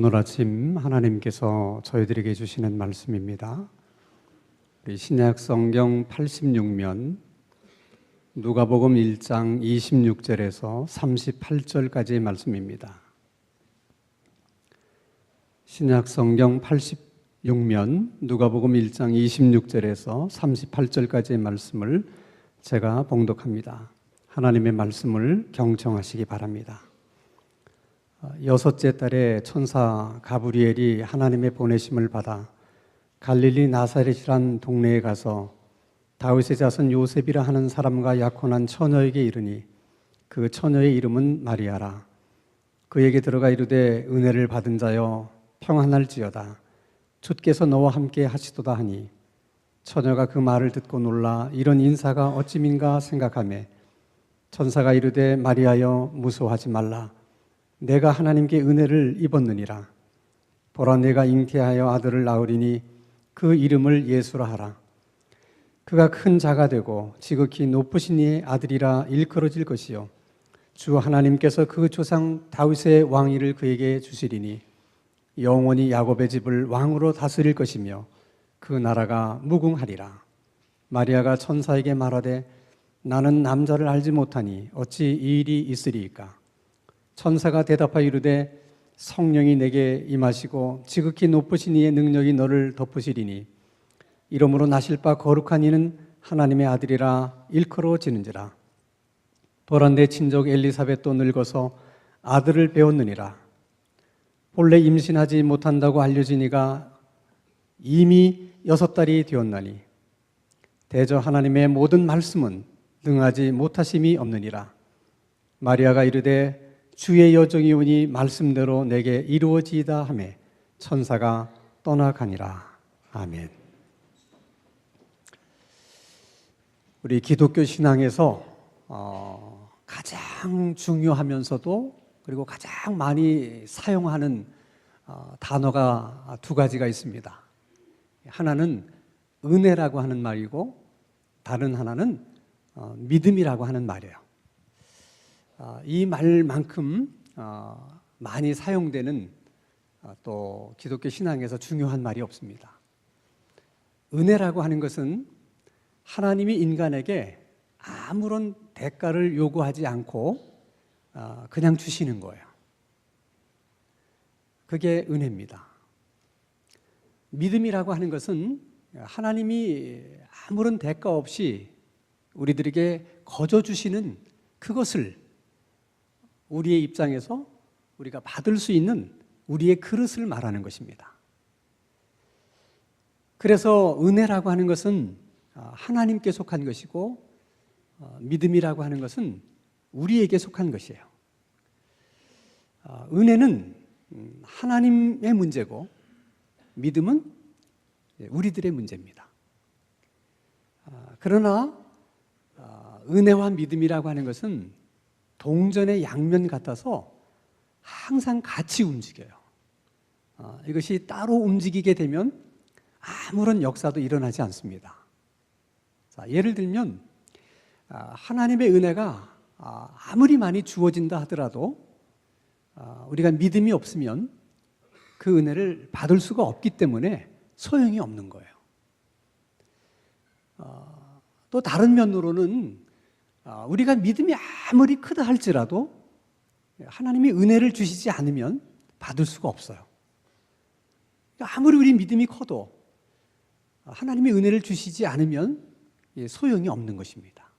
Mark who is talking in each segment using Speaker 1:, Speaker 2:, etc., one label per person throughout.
Speaker 1: 오늘 아침 하나님께서 저희들에게 주시는 말씀입니다. 우리 신약 성경 86면 누가복음 1장 26절에서 38절까지의 말씀입니다. 신약 성경 86면 누가복음 1장 26절에서 38절까지의 말씀을 제가 봉독합니다. 하나님의 말씀을 경청하시기 바랍니다. 여섯째 달에 천사 가브리엘이 하나님의 보내심을 받아 갈릴리 나사렛이란 동네에 가서 다윗의 자손 요셉이라 하는 사람과 약혼한 처녀에게 이르니 그 처녀의 이름은 마리아라. 그에게 들어가 이르되 은혜를 받은 자여 평안할지어다. 주께서 너와 함께 하시도다 하니 처녀가 그 말을 듣고 놀라 이런 인사가 어찌민가 생각하매 천사가 이르되 마리아여 무서워하지 말라. 내가 하나님께 은혜를 입었느니라. 보라 내가 잉태하여 아들을 낳으리니 그 이름을 예수라 하라. 그가 큰 자가 되고 지극히 높으신 이의 아들이라 일컬어질 것이요 주 하나님께서 그 조상 다윗의 왕위를 그에게 주시리니 영원히 야곱의 집을 왕으로 다스릴 것이며 그 나라가 무궁하리라. 마리아가 천사에게 말하되 나는 남자를 알지 못하니 어찌 이 일이 있으리이까. 천사가 대답하여 이르되 성령이 내게 임하시고 지극히 높으신 이의 능력이 너를 덮으시리니 이러므로 나실 바 거룩한 이는 하나님의 아들이라 일컬어지는지라. 보라 내 친족 엘리사벳도 늙어서 아들을 배웠느니라. 본래 임신하지 못한다고 알려진 이가 이미 6달이 되었나니 대저 하나님의 모든 말씀은 능하지 못하심이 없느니라. 마리아가 이르되 주의 여종이 오니 말씀대로 내게 이루어지이다 하며 천사가 떠나가니라. 아멘. 우리 기독교 신앙에서 가장 중요하면서도 그리고 가장 많이 사용하는 단어가 두 가지가 있습니다. 하나는 은혜라고 하는 말이고 다른 하나는 믿음이라고 하는 말이에요. 이 말만큼 많이 사용되는 또 기독교 신앙에서 중요한 말이 없습니다. 은혜라고 하는 것은 하나님이 인간에게 아무런 대가를 요구하지 않고 그냥 주시는 거예요. 그게 은혜입니다. 믿음이라고 하는 것은 하나님이 아무런 대가 없이 우리들에게 거저 주시는 그것을 우리의 입장에서 우리가 받을 수 있는 우리의 그릇을 말하는 것입니다. 그래서 은혜라고 하는 것은 하나님께 속한 것이고 믿음이라고 하는 것은 우리에게 속한 것이에요. 은혜는 하나님의 문제고 믿음은 우리들의 문제입니다. 그러나 은혜와 믿음이라고 하는 것은 동전의 양면 같아서 항상 같이 움직여요. 이것이 따로 움직이게 되면 아무런 역사도 일어나지 않습니다. 자, 예를 들면 하나님의 은혜가 아무리 많이 주어진다 하더라도 우리가 믿음이 없으면 그 은혜를 받을 수가 없기 때문에 소용이 없는 거예요. 또 다른 면으로는 우리가 믿음이 아무리 크다 할지라도 하나님이 은혜를 주시지 않으면 받을 수가 없어요. 아무리 우리 믿음이 커도 하나님이 은혜를 주시지 않으면 소용이 없는 것입니다.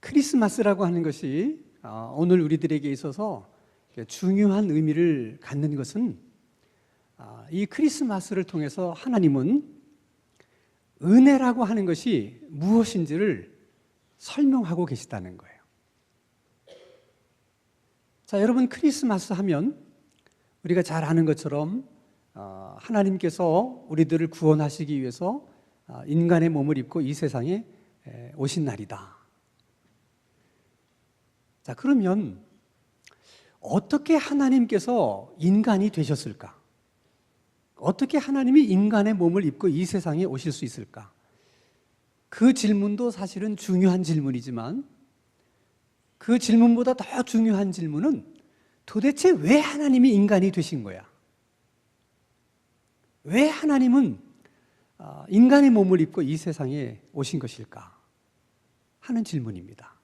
Speaker 1: 크리스마스라고 하는 것이 오늘 우리들에게 있어서 중요한 의미를 갖는 것은 이 크리스마스를 통해서 하나님은 은혜라고 하는 것이 무엇인지를 설명하고 계시다는 거예요. 자, 여러분 크리스마스 하면 우리가 잘 아는 것처럼 하나님께서 우리들을 구원하시기 위해서 인간의 몸을 입고 이 세상에 오신 날이다. 자, 그러면 어떻게 하나님께서 인간이 되셨을까? 어떻게 하나님이 인간의 몸을 입고 이 세상에 오실 수 있을까? 그 질문도 사실은 중요한 질문이지만 그 질문보다 더 중요한 질문은 도대체 왜 하나님이 인간이 되신 거야? 왜 하나님은 인간의 몸을 입고 이 세상에 오신 것일까? 하는 질문입니다.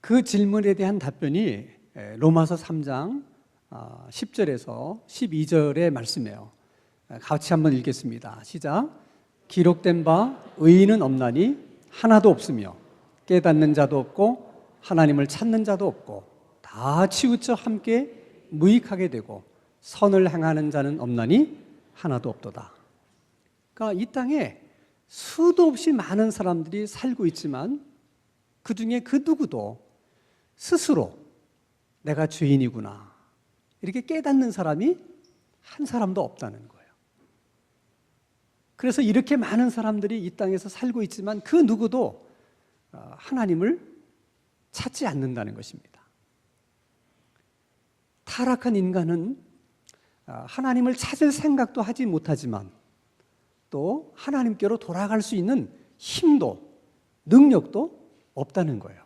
Speaker 1: 그 질문에 대한 답변이 로마서 3장 10절에서 12절의 말씀이에요. 같이 한번 읽겠습니다. 시작. 기록된 바 의인은 없나니 하나도 없으며 깨닫는 자도 없고 하나님을 찾는 자도 없고 다 치우쳐 함께 무익하게 되고 선을 행하는 자는 없나니 하나도 없도다. 그러니까 이 땅에 수도 없이 많은 사람들이 살고 있지만 그 중에 그 누구도 스스로 내가 죄인이구나 이렇게 깨닫는 사람이 한 사람도 없다는 거예요. 그래서 이렇게 많은 사람들이 이 땅에서 살고 있지만 그 누구도 하나님을 찾지 않는다는 것입니다. 타락한 인간은 하나님을 찾을 생각도 하지 못하지만 또 하나님께로 돌아갈 수 있는 힘도 능력도 없다는 거예요.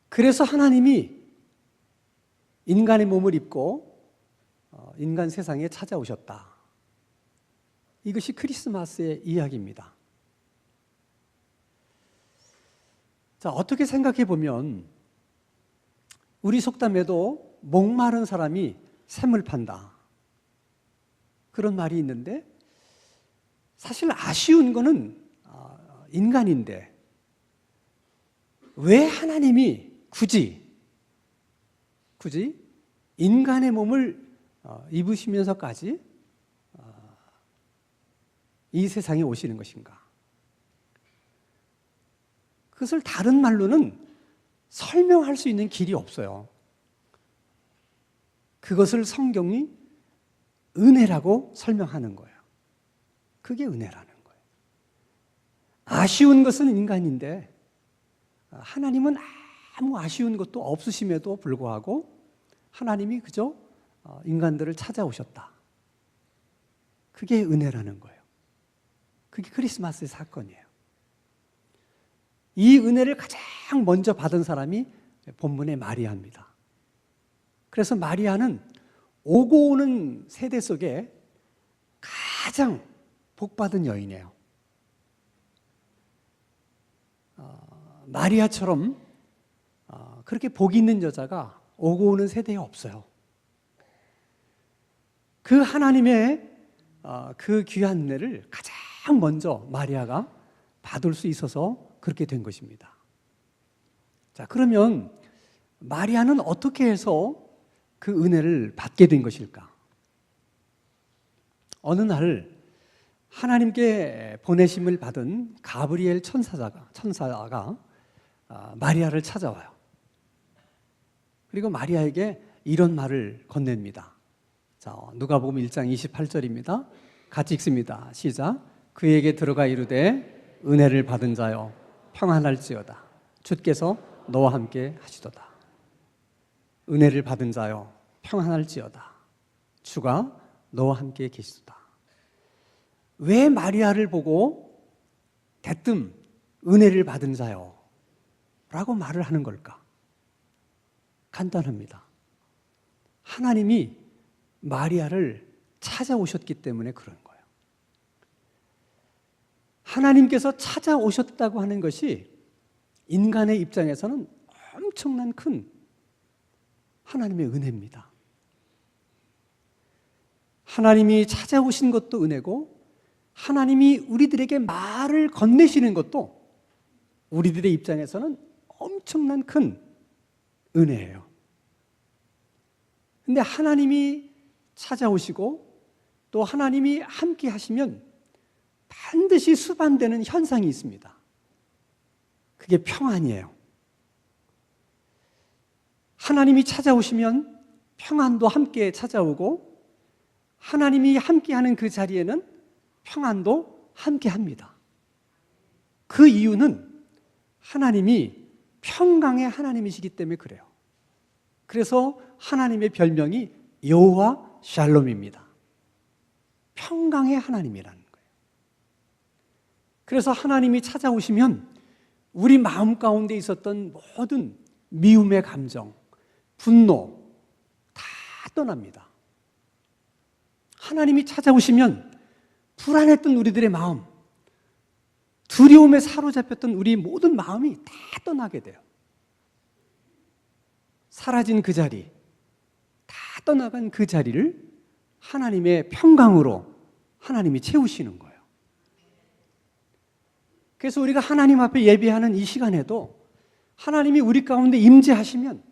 Speaker 1: 그래서 하나님이 인간의 몸을 입고 인간 세상에 찾아오셨다. 이것이 크리스마스의 이야기입니다. 자, 어떻게 생각해 보면 우리 속담에도 목마른 사람이 샘을 판다. 그런 말이 있는데 사실 아쉬운 거는 인간인데 왜 하나님이 굳이 인간의 몸을 입으시면서까지 이 세상에 오시는 것인가? 그것을 다른 말로는 설명할 수 있는 길이 없어요. 그것을 성경이 은혜라고 설명하는 거예요. 그게 은혜라는 거예요. 아쉬운 것은 인간인데 하나님은 아무 아쉬운 것도 없으심에도 불구하고 하나님이 그저 인간들을 찾아오셨다. 그게 은혜라는 거예요. 그게 크리스마스의 사건이에요. 이 은혜를 가장 먼저 받은 사람이 본문의 마리아입니다. 그래서 마리아는 오고 오는 세대 속에 가장 복받은 여인이에요. 마리아처럼 그렇게 복 있는 여자가 오고 오는 세대에 없어요. 그 하나님의 그 귀한 은혜를 가장 먼저 마리아가 받을 수 있어서 그렇게 된 것입니다. 자, 그러면 마리아는 어떻게 해서 그 은혜를 받게 된 것일까? 어느 날 하나님께 보내심을 받은 가브리엘 천사가 마리아를 찾아와요. 그리고 마리아에게 이런 말을 건넵니다. 자, 누가복음 1장 28절입니다. 같이 읽습니다. 시작. 그에게 들어가 이르되 은혜를 받은 자여 평안할지어다. 주께서 너와 함께 하시도다. 은혜를 받은 자여 평안할지어다. 주가 너와 함께 계시도다. 왜 마리아를 보고 대뜸 은혜를 받은 자여 라고 말을 하는 걸까? 간단합니다. 하나님이 마리아를 찾아오셨기 때문에 그런 거예요. 하나님께서 찾아오셨다고 하는 것이 인간의 입장에서는 엄청난 큰 하나님의 은혜입니다. 하나님이 찾아오신 것도 은혜고 하나님이 우리들에게 말을 건네시는 것도 우리들의 입장에서는 엄청난 큰 은혜예요. 근데 하나님이 찾아오시고 또 하나님이 함께 하시면 반드시 수반되는 현상이 있습니다. 그게 평안이에요. 하나님이 찾아오시면 평안도 함께 찾아오고 하나님이 함께하는 그 자리에는 평안도 함께합니다. 그 이유는 하나님이 평강의 하나님이시기 때문에 그래요. 그래서 하나님의 별명이 여호와 샬롬입니다. 평강의 하나님이라는 거예요. 그래서 하나님이 찾아오시면 우리 마음 가운데 있었던 모든 미움의 감정, 분노 다 떠납니다. 하나님이 찾아오시면 불안했던 우리들의 마음, 두려움에 사로잡혔던 우리 모든 마음이 다 떠나게 돼요. 사라진 그 자리, 다 떠나간 그 자리를 하나님의 평강으로 하나님이 채우시는 거예요. 그래서 우리가 하나님 앞에 예배하는 이 시간에도 하나님이 우리 가운데 임재하시면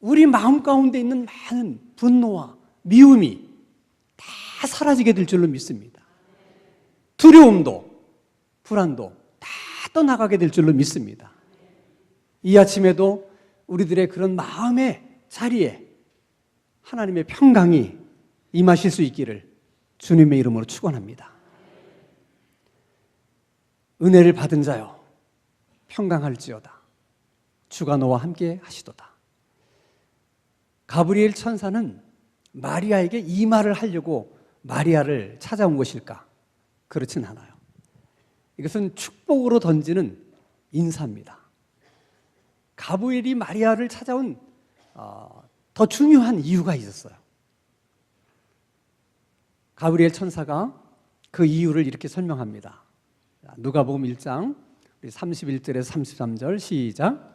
Speaker 1: 우리 마음 가운데 있는 많은 분노와 미움이 다 사라지게 될 줄로 믿습니다. 두려움도 불안도 다 떠나가게 될 줄로 믿습니다. 이 아침에도 우리들의 그런 마음의 자리에 하나님의 평강이 임하실 수 있기를 주님의 이름으로 축원합니다. 은혜를 받은 자여 평강할지어다. 주가 너와 함께 하시도다. 가브리엘 천사는 마리아에게 이 말을 하려고 마리아를 찾아온 것일까? 그렇진 않아요. 이것은 축복으로 던지는 인사입니다. 가브리엘이 마리아를 찾아온 더 중요한 이유가 있었어요. 가브리엘 천사가 그 이유를 이렇게 설명합니다. 누가복음 1장 31절에서 33절 시작.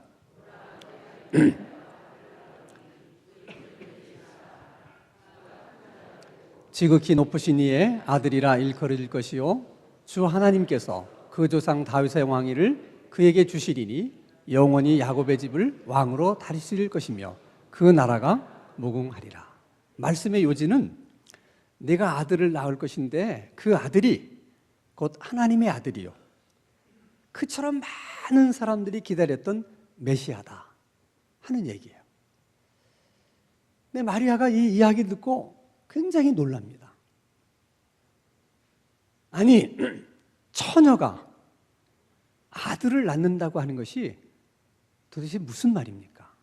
Speaker 1: 지극히 높으신 이의 아들이라 일컬을 것이요 주 하나님께서 그 조상 다윗의 왕위를 그에게 주시리니 영원히 야곱의 집을 왕으로 다스릴 것이며 그 나라가 무궁하리라. 말씀의 요지는 내가 아들을 낳을 것인데 그 아들이 곧 하나님의 아들이요 그처럼 많은 사람들이 기다렸던 메시아다 하는 얘기예요. 근데 마리아가 이 이야기 듣고 굉장히 놀랍니다. 아니, 처녀가 아들을 낳는다고 하는 것이 도대체 무슨 말입니까?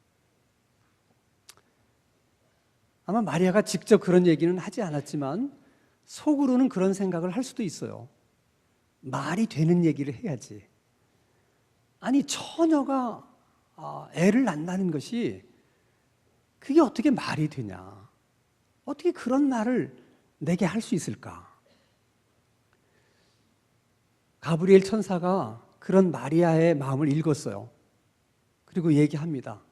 Speaker 1: 아마 마리아가 직접 그런 얘기는 하지 않았지만 속으로는 그런 생각을 할 수도 있어요. 말이 되는 얘기를 해야지. 아니, 처녀가 애를 낳는다는 것이 그게 어떻게 말이 되냐? 어떻게 그런 말을 내게 할 수 있을까? 가브리엘 천사가 그런 마리아의 마음을 읽었어요. 그리고 얘기합니다.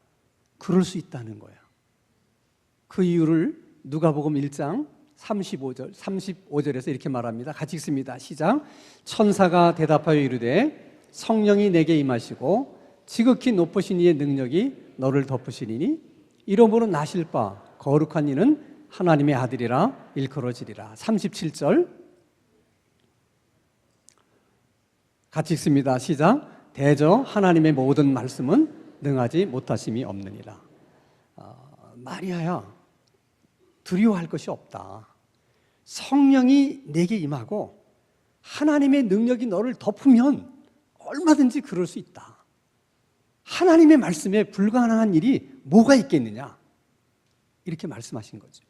Speaker 1: 그럴 수 있다는 거예요. 그 이유를 누가복음 1장 35절에서 이렇게 말합니다. 같이 읽습니다. 시작. 천사가 대답하여 이르되 성령이 내게 임하시고 지극히 높으신 이의 능력이 너를 덮으시리니 이러므로 나실 바 거룩한 이는 하나님의 아들이라 일컬어지리라. 37절 같이 읽습니다. 시작. 대저 하나님의 모든 말씀은 능하지 못하심이 없느니라. 마리아야, 두려워할 것이 없다. 성령이 내게 임하고 하나님의 능력이 너를 덮으면 얼마든지 그럴 수 있다. 하나님의 말씀에 불가능한 일이 뭐가 있겠느냐? 이렇게 말씀하신 거죠.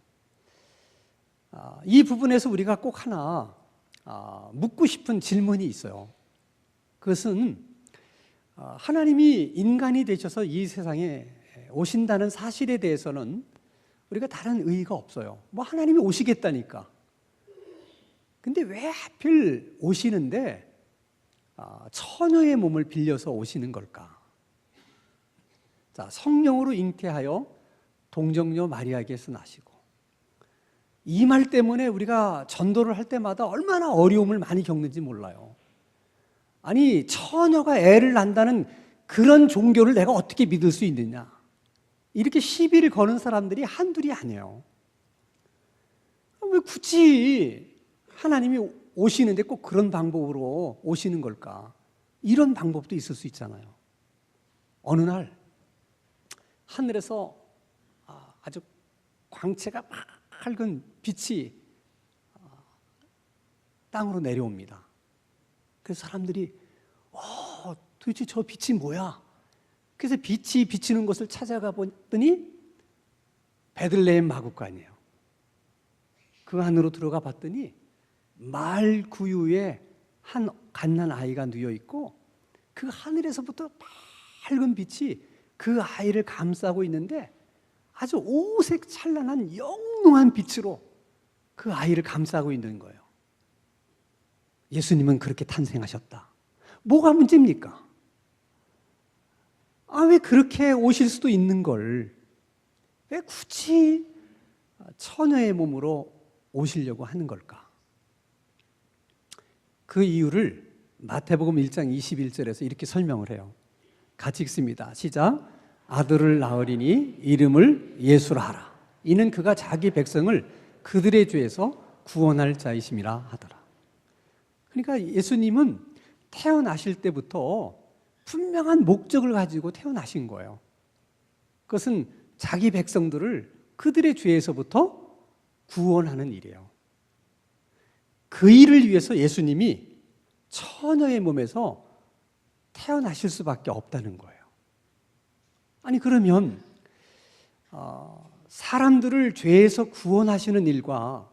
Speaker 1: 이 부분에서 우리가 꼭 하나 묻고 싶은 질문이 있어요. 그것은 하나님이 인간이 되셔서 이 세상에 오신다는 사실에 대해서는 우리가 다른 의의가 없어요. 뭐 하나님이 오시겠다니까. 근데 왜 하필 오시는데 처녀의 몸을 빌려서 오시는 걸까? 자, 성령으로 잉태하여 동정녀 마리아에게서 나시고 이 말 때문에 우리가 전도를 할 때마다 얼마나 어려움을 많이 겪는지 몰라요. 아니, 처녀가 애를 낳는다는 그런 종교를 내가 어떻게 믿을 수 있느냐? 이렇게 시비를 거는 사람들이 한둘이 아니에요. 왜 굳이 하나님이 오시는데 꼭 그런 방법으로 오시는 걸까? 이런 방법도 있을 수 있잖아요. 어느 날 하늘에서 아주 광채가 밝은 빛이 땅으로 내려옵니다. 그래서 사람들이 도대체 저 빛이 뭐야? 그래서 빛이 비치는 곳을 찾아가 봤더니 베들레헴 마구간이에요. 그 안으로 들어가 봤더니 말 구유에 한 갓난 아이가 누워 있고 그 하늘에서부터 밝은 빛이 그 아이를 감싸고 있는데 아주 오색 찬란한 영롱한 빛으로 그 아이를 감싸고 있는 거예요. 예수님은 그렇게 탄생하셨다. 뭐가 문제입니까? 왜 그렇게 오실 수도 있는 걸 왜 굳이 처녀의 몸으로 오시려고 하는 걸까? 그 이유를 마태복음 1장 21절에서 이렇게 설명을 해요. 같이 읽습니다. 시작. 아들을 낳으리니 이름을 예수라 하라. 이는 그가 자기 백성을 그들의 죄에서 구원할 자이심이라 하더라. 그러니까 예수님은 태어나실 때부터 분명한 목적을 가지고 태어나신 거예요. 그것은 자기 백성들을 그들의 죄에서부터 구원하는 일이에요. 그 일을 위해서 예수님이 처녀의 몸에서 태어나실 수밖에 없다는 거예요. 아니 그러면 사람들을 죄에서 구원하시는 일과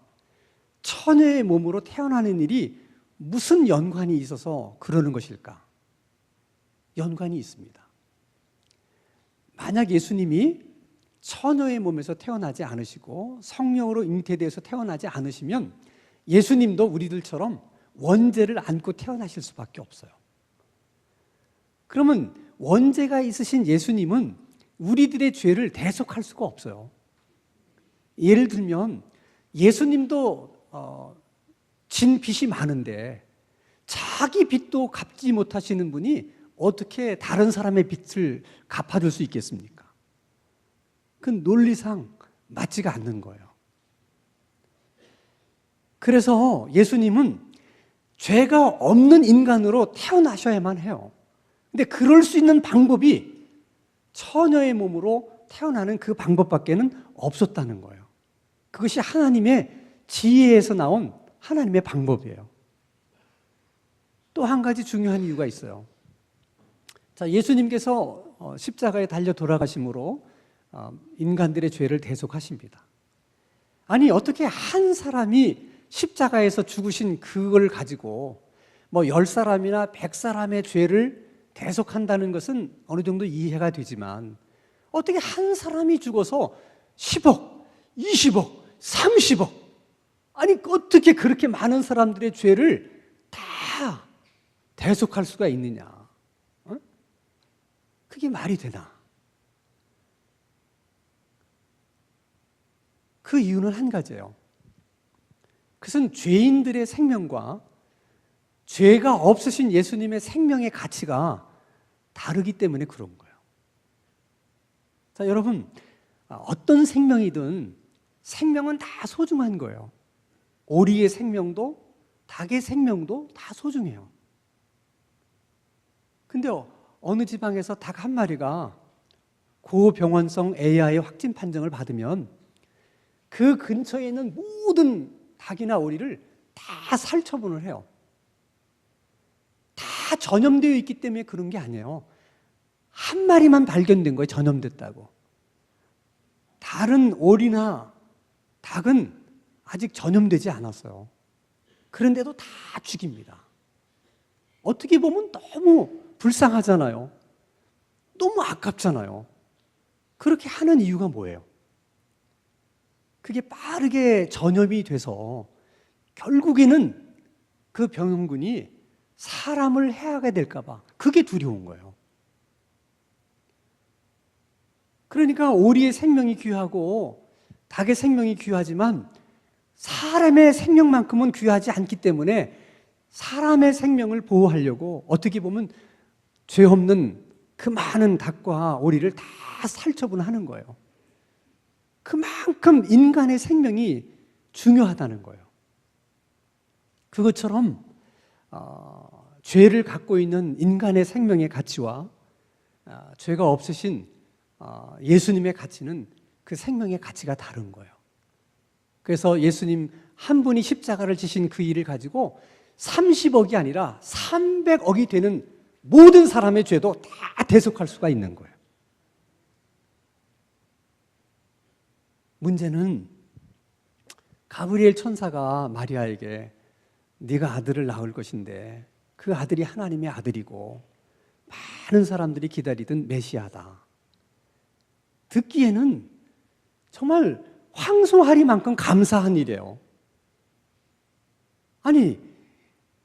Speaker 1: 처녀의 몸으로 태어나는 일이 무슨 연관이 있어서 그러는 것일까? 연관이 있습니다. 만약 예수님이 처녀의 몸에서 태어나지 않으시고 성령으로 잉태되어서 태어나지 않으시면 예수님도 우리들처럼 원죄를 안고 태어나실 수밖에 없어요. 그러면 원죄가 있으신 예수님은 우리들의 죄를 대속할 수가 없어요. 예를 들면 예수님도 진 빚이 많은데 자기 빚도 갚지 못하시는 분이 어떻게 다른 사람의 빚을 갚아줄 수 있겠습니까? 그 논리상 맞지가 않는 거예요. 그래서 예수님은 죄가 없는 인간으로 태어나셔야만 해요. 근데 그럴 수 있는 방법이 처녀의 몸으로 태어나는 그 방법밖에는 없었다는 거예요. 그것이 하나님의 지혜에서 나온 하나님의 방법이에요. 또 한 가지 중요한 이유가 있어요. 자, 예수님께서 십자가에 달려 돌아가심으로 인간들의 죄를 대속하십니다. 아니 어떻게 한 사람이 십자가에서 죽으신 그걸 가지고 10사람이나 100사람의 죄를 대속한다는 것은 어느 정도 이해가 되지만 어떻게 한 사람이 죽어서 10억, 20억, 30억 아니 어떻게 그렇게 많은 사람들의 죄를 다 대속할 수가 있느냐? 그게 말이 되나? 그 이유는 한 가지예요. 그것은 죄인들의 생명과 죄가 없으신 예수님의 생명의 가치가 다르기 때문에 그런 거예요. 자, 여러분, 어떤 생명이든 생명은 다 소중한 거예요. 오리의 생명도 닭의 생명도 다 소중해요. 근데 어느 지방에서 닭 한 마리가 고병원성 AI 확진 판정을 받으면 그 근처에 있는 모든 닭이나 오리를 다 살처분을 해요. 다 전염되어 있기 때문에 그런 게 아니에요. 한 마리만 발견된 거예요. 전염됐다고. 다른 오리나 닭은 아직 전염되지 않았어요. 그런데도 다 죽입니다. 어떻게 보면 너무 불쌍하잖아요. 너무 아깝잖아요. 그렇게 하는 이유가 뭐예요? 그게 빠르게 전염이 돼서 결국에는 그 병원군이 사람을 해하게 될까 봐 그게 두려운 거예요. 그러니까 오리의 생명이 귀하고 닭의 생명이 귀하지만 사람의 생명만큼은 귀하지 않기 때문에 사람의 생명을 보호하려고 어떻게 보면 죄 없는 그 많은 닭과 오리를 다 살처분하는 거예요. 그만큼 인간의 생명이 중요하다는 거예요. 그것처럼 죄를 갖고 있는 인간의 생명의 가치와 죄가 없으신 예수님의 가치는 그 생명의 가치가 다른 거예요. 그래서 예수님 한 분이 십자가를 지신 그 일을 가지고 30억이 아니라 300억이 되는 모든 사람의 죄도 다 대속할 수가 있는 거예요. 문제는 가브리엘 천사가 마리아에게 네가 아들을 낳을 것인데 그 아들이 하나님의 아들이고 많은 사람들이 기다리던 메시아다. 듣기에는 정말 황송하리만큼 감사한 일이에요. 아니,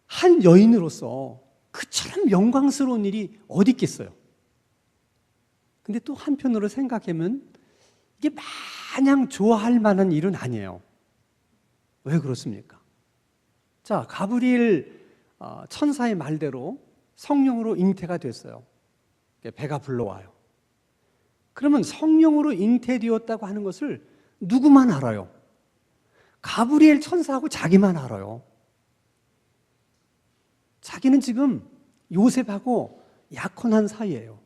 Speaker 1: 한 여인으로서 그처럼 영광스러운 일이 어디 있겠어요? 근데 또 한편으로 생각하면 이게 마냥 좋아할 만한 일은 아니에요. 왜 그렇습니까? 자, 가브리엘 천사의 말대로 성령으로 잉태가 됐어요. 배가 불러와요. 그러면 성령으로 잉태되었다고 하는 것을 누구만 알아요? 가브리엘 천사하고 자기만 알아요. 자기는 지금 요셉하고 약혼한 사이예요.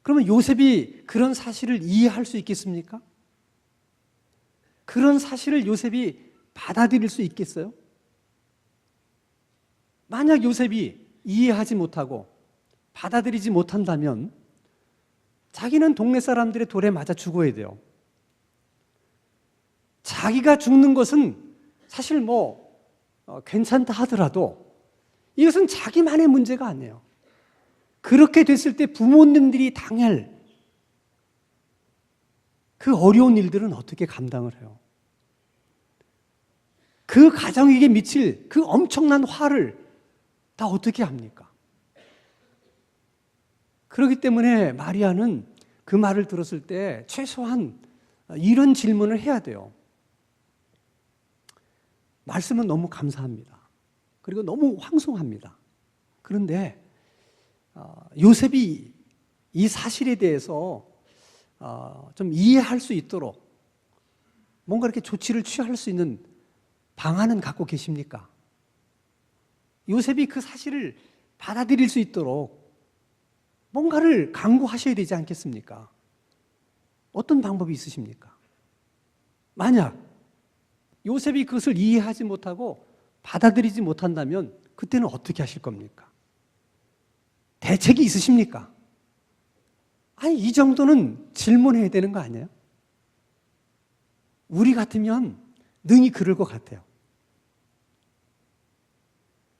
Speaker 1: 그러면 요셉이 그런 사실을 이해할 수 있겠습니까? 그런 사실을 요셉이 받아들일 수 있겠어요? 만약 요셉이 이해하지 못하고 받아들이지 못한다면 자기는 동네 사람들의 돌에 맞아 죽어야 돼요. 자기가 죽는 것은 사실 괜찮다 하더라도 이것은 자기만의 문제가 아니에요. 그렇게 됐을 때 부모님들이 당할 그 어려운 일들은 어떻게 감당을 해요? 그 가정에게 미칠 그 엄청난 화를 다 어떻게 합니까? 그렇기 때문에 마리아는 그 말을 들었을 때 최소한 이런 질문을 해야 돼요. 말씀은 너무 감사합니다. 그리고 너무 황송합니다. 그런데 요셉이 이 사실에 대해서 좀 이해할 수 있도록 뭔가 이렇게 조치를 취할 수 있는 방안은 갖고 계십니까? 요셉이 그 사실을 받아들일 수 있도록 뭔가를 강구하셔야 되지 않겠습니까? 어떤 방법이 있으십니까? 만약 요셉이 그것을 이해하지 못하고 받아들이지 못한다면 그때는 어떻게 하실 겁니까? 대책이 있으십니까? 아니, 이 정도는 질문해야 되는 거 아니에요? 우리 같으면 능히 그럴 것 같아요.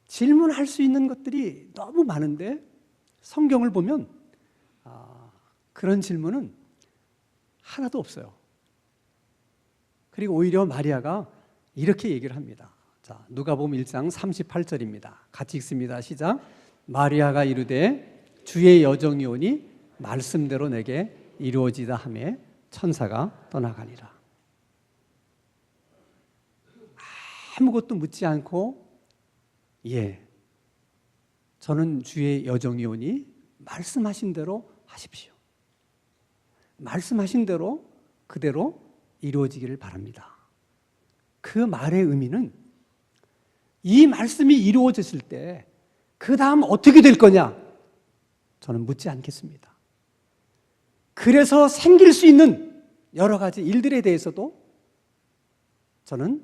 Speaker 1: 질문할 수 있는 것들이 너무 많은데 성경을 보면 그런 질문은 하나도 없어요. 그리고 오히려 마리아가 이렇게 얘기를 합니다. 자, 누가복음 1장 38절입니다. 같이 읽습니다. 시작. 마리아가 이르되 주의 여정이 오니 말씀대로 내게 이루어지다 하매 천사가 떠나가니라. 아무것도 묻지 않고 저는 주의 여정이 오니 말씀하신 대로 하십시오. 말씀하신 대로 그대로 이루어지기를 바랍니다. 그 말의 의미는 이 말씀이 이루어졌을 때 그 다음 어떻게 될 거냐? 저는 묻지 않겠습니다. 그래서 생길 수 있는 여러 가지 일들에 대해서도 저는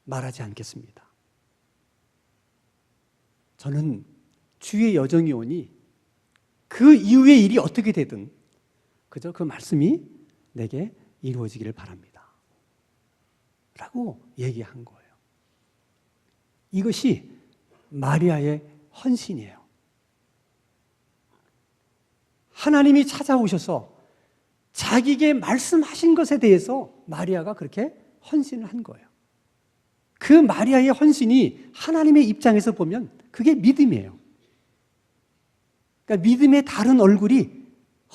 Speaker 1: 말하지 않겠습니다. 저는 주의 여정이 오니 그 이후의 일이 어떻게 되든 그저 그 말씀이 내게 이루어지기를 바랍니다. 라고 얘기한 거예요. 이것이 마리아의 헌신이에요. 하나님이 찾아오셔서 자기에게 말씀하신 것에 대해서 마리아가 그렇게 헌신을 한 거예요. 그 마리아의 헌신이 하나님의 입장에서 보면 그게 믿음이에요. 그러니까 믿음의 다른 얼굴이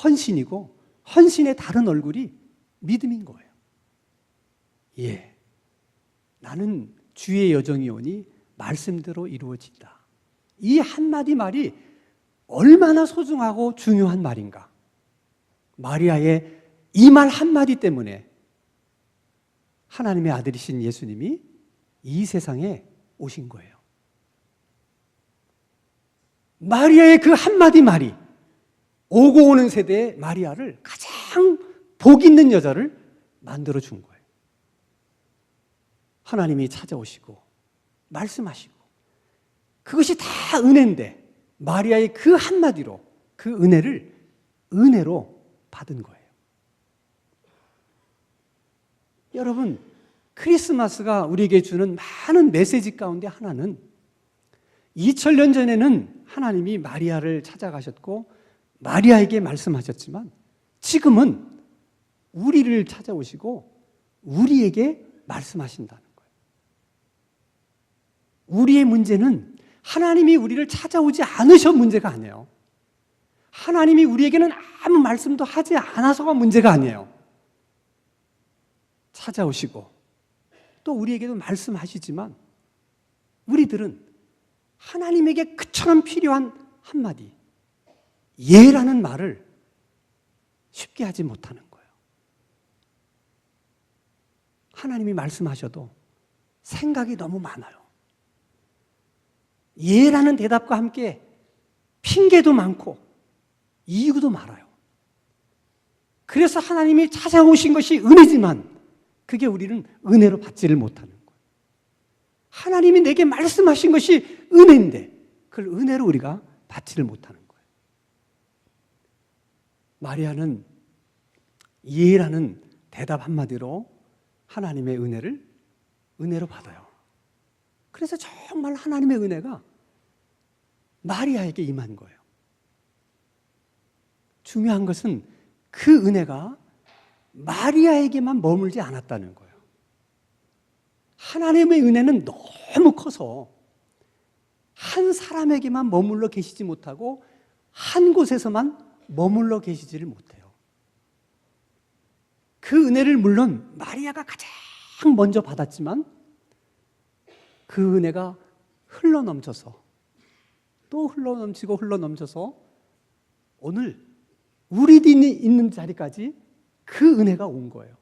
Speaker 1: 헌신이고 헌신의 다른 얼굴이 믿음인 거예요. 나는 주의 여정이 오니 말씀대로 이루어진다. 이 한마디 말이 얼마나 소중하고 중요한 말인가. 마리아의 이 말 한마디 때문에 하나님의 아들이신 예수님이 이 세상에 오신 거예요. 마리아의 그 한마디 말이 오고 오는 세대의 마리아를 가장 복 있는 여자를 만들어 준 거예요. 하나님이 찾아오시고 말씀하시고 그것이 다 은혜인데 마리아의 그 한마디로 그 은혜를 은혜로 받은 거예요. 여러분, 크리스마스가 우리에게 주는 많은 메시지 가운데 하나는 2000년 전에는 하나님이 마리아를 찾아가셨고 마리아에게 말씀하셨지만 지금은 우리를 찾아오시고 우리에게 말씀하신다는 거예요. 우리의 문제는 하나님이 우리를 찾아오지 않으셔 문제가 아니에요. 하나님이 우리에게는 아무 말씀도 하지 않아서가 문제가 아니에요. 찾아오시고 또 우리에게도 말씀하시지만 우리들은 하나님에게 그처럼 필요한 한마디, 예라는 말을 쉽게 하지 못하는 거예요. 하나님이 말씀하셔도 생각이 너무 많아요. 예라는 대답과 함께 핑계도 많고 이유도 많아요. 그래서 하나님이 찾아오신 것이 은혜지만 그게 우리는 은혜로 받지를 못하는 거예요. 하나님이 내게 말씀하신 것이 은혜인데 그걸 은혜로 우리가 받지를 못하는 거예요. 마리아는 예라는 대답 한마디로 하나님의 은혜를 은혜로 받아요. 그래서 정말 하나님의 은혜가 마리아에게 임한 거예요. 중요한 것은 그 은혜가 마리아에게만 머물지 않았다는 거예요. 하나님의 은혜는 너무 커서 한 사람에게만 머물러 계시지 못하고 한 곳에서만 머물러 계시지를 못해요. 그 은혜를 물론 마리아가 가장 먼저 받았지만 그 은혜가 흘러넘쳐서 또 흘러넘쳐서 오늘 우리들이 있는 자리까지 그 은혜가 온 거예요.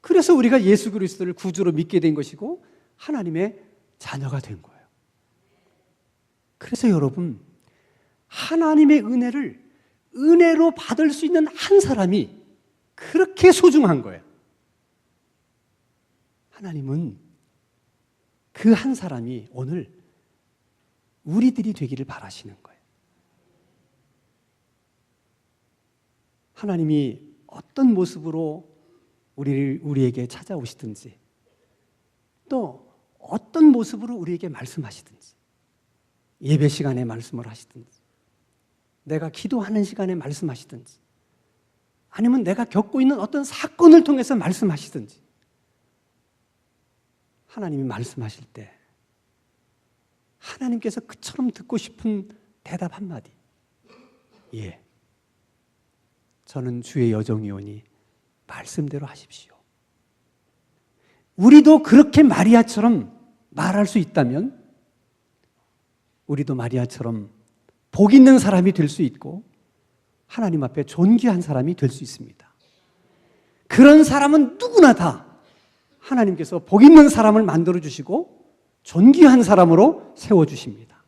Speaker 1: 그래서 우리가 예수 그리스도를 구주로 믿게 된 것이고 하나님의 자녀가 된 거예요. 그래서 여러분, 하나님의 은혜를 은혜로 받을 수 있는 한 사람이 그렇게 소중한 거예요. 하나님은 그 한 사람이 오늘 우리들이 되기를 바라시는 거예요. 하나님이 어떤 모습으로 우리에게 찾아오시든지 또 어떤 모습으로 우리에게 말씀하시든지 예배 시간에 말씀을 하시든지 내가 기도하는 시간에 말씀하시든지 아니면 내가 겪고 있는 어떤 사건을 통해서 말씀하시든지 하나님이 말씀하실 때 하나님께서 그처럼 듣고 싶은 대답 한마디, 예, 저는 주의 여종이오니 말씀대로 하십시오. 우리도 그렇게 마리아처럼 말할 수 있다면 우리도 마리아처럼 복 있는 사람이 될 수 있고 하나님 앞에 존귀한 사람이 될 수 있습니다. 그런 사람은 누구나 다 하나님께서 복 있는 사람을 만들어 주시고 존귀한 사람으로 세워 주십니다.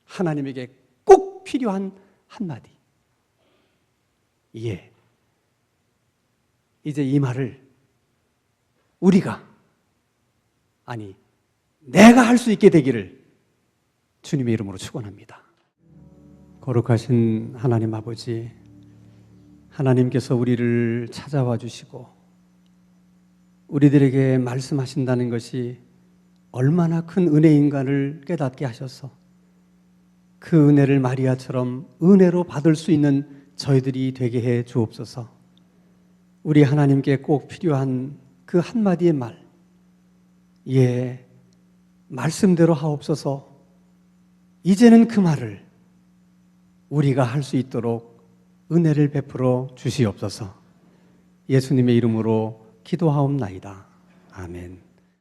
Speaker 1: 하나님에게 꼭 필요한 한마디, 예, 이제 이 말을 우리가 아니 내가 할 수 있게 되기를 주님의 이름으로 축원합니다. 거룩하신 하나님 아버지, 하나님께서 우리를 찾아와 주시고 우리들에게 말씀하신다는 것이 얼마나 큰 은혜인가를 깨닫게 하셔서 그 은혜를 마리아처럼 은혜로 받을 수 있는 저희들이 되게 해 주옵소서. 우리 하나님께 꼭 필요한 그 한마디의 말, 예, 말씀대로 하옵소서. 이제는 그 말을 우리가 할 수 있도록 은혜를 베풀어 주시옵소서. 예수님의 이름으로 기도하옵나이다. 아멘.